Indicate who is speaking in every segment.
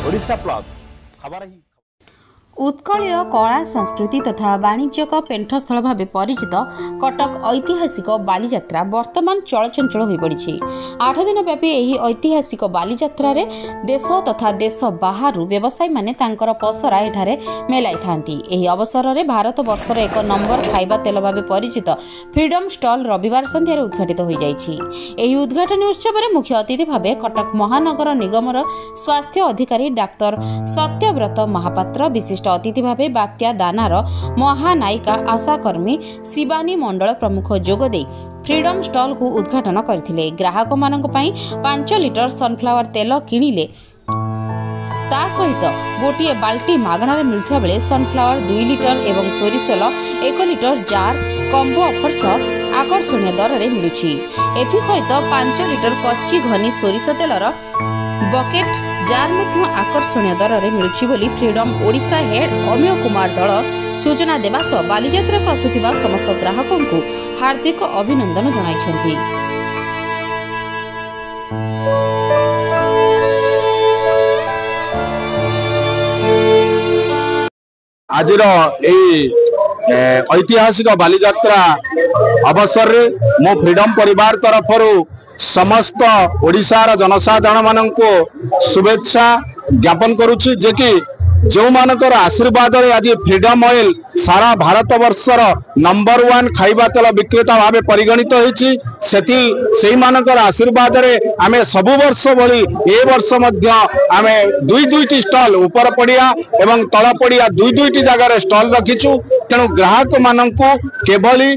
Speaker 1: Odisha plus खबर ही
Speaker 2: उत्कलीय कला संस्कृति तथा वाणिज्यक पेंठस्थल भाव परिचित कटक ऐतिहासिक बालीजात्रा वर्तमान चलचंचल हो पड़ी। 8 दिन व्यापी यह ऐतिहासिक बालीजात्रा रे देश तथा देश बाहर व्यवसायी माने तांकर पसरा एठारे मेलाई थांती। एही अवसर में भारत वर्षर एक नंबर खाइबा तेल भाव परिचित फ्रीडम स्टॉल रविवार संध्यार उद्घाटित हो जाइछि। एही उद्घाटनी उत्सव में मुख्य अतिथि भाव कटक महानगर निगमर स्वास्थ्य अधिकारी डाक्तर सत्यव्रत महापात्र, विशिष्ट अतिथि भावे बात्या दानार महानायिका आशाकर्मी शिवानी मंडल प्रमुख जोगदे फ्रीडम स्टॉल को उद्घाटन करथिले। ग्राहक मानक पई 5 लिटर सनफ्लावर तेल किनिले ता सहित गोटे बाल्टी मागणार मिलुवा बेले सनफ्लावर 2 लिटर एवं सोरिष तेल 1 लिटर जार कम्बो ऑफर सह आकर्षणीय दर रे मिलुछि। एथि सहित 5 लिटर कच्ची घनी सोरिष तेलर बकेट जार मध्य आकर्षणीय दर रे मिलुछि बोली फ्रीडम ओडिशा हेड अमिय कुमार दल सूचना देवा सह बालीजात्रा को आसुथिबा समस्त ग्राहकों को हार्दिक अभिनंदन जणाइछन्ति।
Speaker 3: आजिर ऐतिहासिक बालीजात्रा अवसर रे मो फ्रीडम परिवार तरफरु समस्त ओडिशार जनसाधारण माननको शुभेच्छा ज्ञापन करुछि जे कि जो मानकर आशीर्वाद रे आज फ्रीडम ऑयल सारा भारत वर्षर नंबर 1 खाइबा तेल विक्रेता भाव परिगणित होइछि। सेही मानकर आशीर्वाद रे आमे सब वर्ष भली ए वर्ष मध्य आमे दुईटी स्टॉल ऊपर पड़िया एवं तल पड़िया दुईटी जगह रे स्टॉल रखिछु। तेणु ग्राहक माननको केवली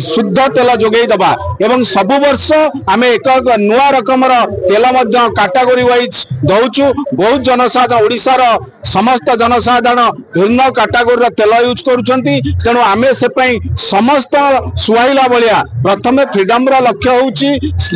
Speaker 3: शुद्ध तेल जोगै दबा एवं सब वर्ष आमे एक नुआ रकमर तेल मध्य कैटेगरी वाइज दउछु। बहुत जनसाधारण ओडिशार समस्त जनसाधारण भिन्न कैटेगरी तेल यूज करुछंती। तेणु आमे से पई समस्त सुहाइला बलिया प्रथमे फ्रीडम रा लक्ष्य होउची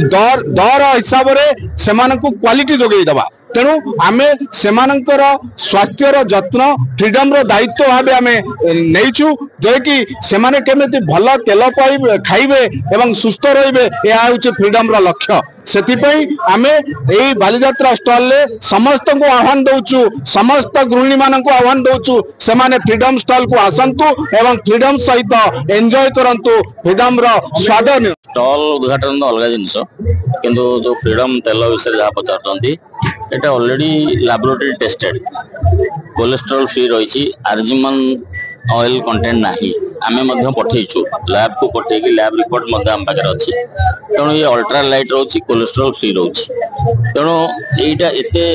Speaker 3: दर हिसाब रे सेमानकु क्वालिटी जोगै दबा। तेणु आमे सेमानकर स्वास्थ्यर जत्न फ्रीडम रो दायित्व भावे आमे नेइछु जे कि सेमाने केमिति भल तेल पाइबे खाइबे एवं सुस्थ रहिबे या होउची फ्रीडम रो लक्ष्य। सेथिपई आमे एई बालीजात्रा स्टॉल ले समस्त को आह्वान दउछु, समस्त गृहिणी मानन को आह्वान दउछु सेमाने फ्रीडम स्टॉल को आसंतु एवं फ्रीडम सहित एंजॉय करंतु फ्रीडम रो स्वाद।
Speaker 4: स्टॉल उद्घाटन तो अलग जिनस किंतु जो फ्रीडम तेल विषय जहाँ पचारती एटा already laboratory tested cholesterol free रही आर्जिमन ऑयल कंटेंट नाही आमे मध्य पठेइछु लैब को पठेकी लैब रिपोर्ट मध्य आम पाखे अच्छी। तेणु ये अल्ट्रा लाइट रोची कोलेस्ट्रॉल फ्री रोची। तेणु यहीटा एते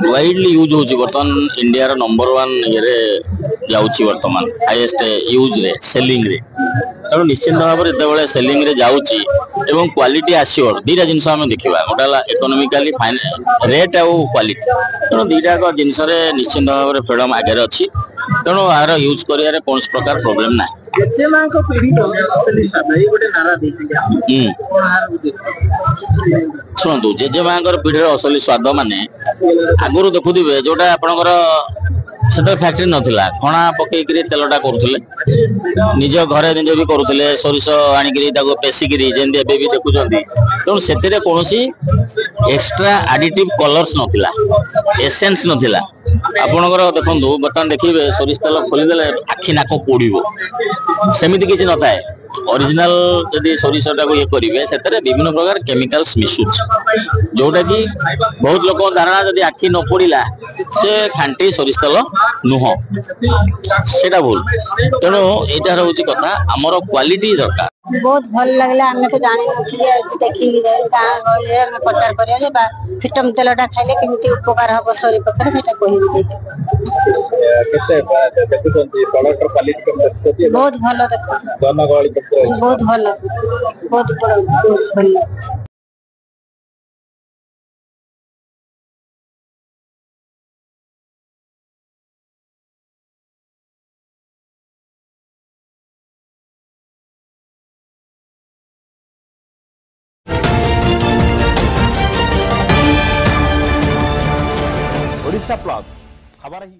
Speaker 4: वाइडली यूज होची बर्तमान इंडिया रो नंबर 1 ये जाउची वर्तमान हाईएस्ट यूज रे सेलिंग रे। तेणु निश्चित भाव में जिते सेलिंग रे जाउची एवं क्वालिटी आश्योर दीटा जिनस आम देखा गोटे इकोनोमिकली फाइन रेट आउ क्वालिटी। तेणु दीटा जिनस निश्चित भाव में फ्रीडम आगे अच्छी। तेणु यार यूज कर कौन प्रकार प्रोब्लेम ना। शुणु जेजेमा पीढ़ी असली स्वाद माने आगुरी देखुवे जोटा आपणकर से फैक्ट्री नथिला खणा पकईकरी तेलटा करुले निज घरे निज भी करुले सोरिष आनिकी पेसिकी जमी एबे भी देखुंत। तेणु से एक्स्ट्रा एडिटिव कलर्स नथिला एसेंस नथिला। आपणकर देखो बर्तमान देखिए सोरिष तेल खोलीदे आखि नाक पोड़ो सेमती किसी न थाए। ओरिजिनल जदि सोरिषटा को ये करेंगे से विभिन्न प्रकार केमिकल्स मिसुच जोटा कि बहुत लोक धारणा जदि आखि न पोड़ा से खांटी सोरिष तेल नुह सेटा भूल। तेणु यहाँ हूँ कथा आमर क्वालिटी दरकार।
Speaker 5: बहुत भल लगला हमें तो जानी नथिले देखि गाँ गले हमें प्रचार करिया जे फ्रीडम तेलटा खाइले केमती उपकार हबो शरीर पक्षरे सेटा कहि दे। बहुत भल देखो बहुत भल बहुत भल।
Speaker 1: ओडिशा प्लस खबर ही